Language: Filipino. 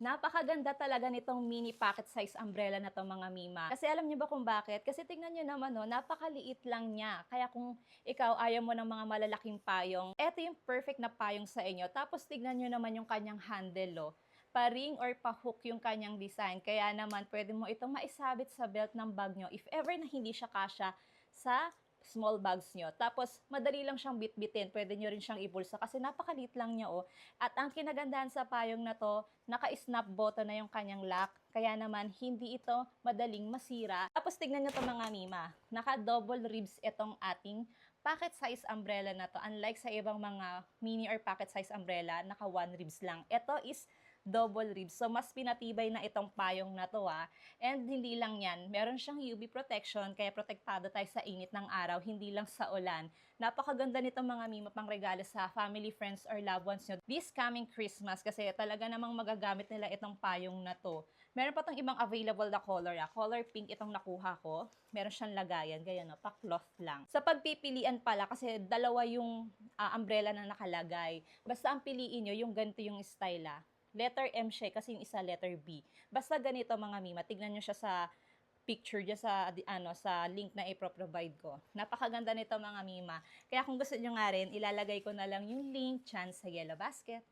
Napakaganda talaga nitong mini pocket size umbrella na 'to mga Mima. Kasi alam niyo ba kung bakit? Kasi tignan niyo naman 'no, napakaliit lang niya. Kaya kung ikaw ayaw mo ng mga malalaking payong, eto yung perfect na payong sa inyo. Tapos tignan niyo naman yung kanyang handle oh. Pa-ring or pa-hook yung kanyang design. Kaya naman pwede mo itong maisabit sa belt ng bag nyo if ever na hindi siya kasya sa small bags nyo. Tapos, madali lang siyang bitbitin. Pwede nyo rin siyang ibulsa kasi napakaliit lang niya, oh. At ang kinagandahan sa payong na to, naka-snap button na yung kanyang lock. Kaya naman, hindi ito madaling masira. Tapos, tignan nyo to mga Mima. Naka-double ribs itong ating pocket size umbrella na to. Unlike sa ibang mga mini or pocket size umbrella, naka one ribs lang. Ito is double ribs. So, mas pinatibay na itong payong na to And hindi lang yan, meron siyang UV protection, kaya protektado tayo sa init ng araw, hindi lang sa ulan. Napakaganda nitong mga Mima pang regalo sa family, friends, or loved ones nyo this coming Christmas kasi talaga namang magagamit nila itong payong na to. Meron pa tong ibang available na color. Color pink itong nakuha ko. Meron siyang lagayan, gaya no, pa-cloth lang. Sa pagpipilian pala, kasi dalawa yung umbrella na nakalagay. Basta ang piliin nyo, yung ganito yung style letter M siya kasi yung isa letter B. Basta ganito mga Mima, tignan nyo siya sa picture dyan sa link na i-provide ko. Napakaganda nito mga Mima. Kaya kung gusto nyo nga rin, ilalagay ko na lang yung link dyan sa yellow basket.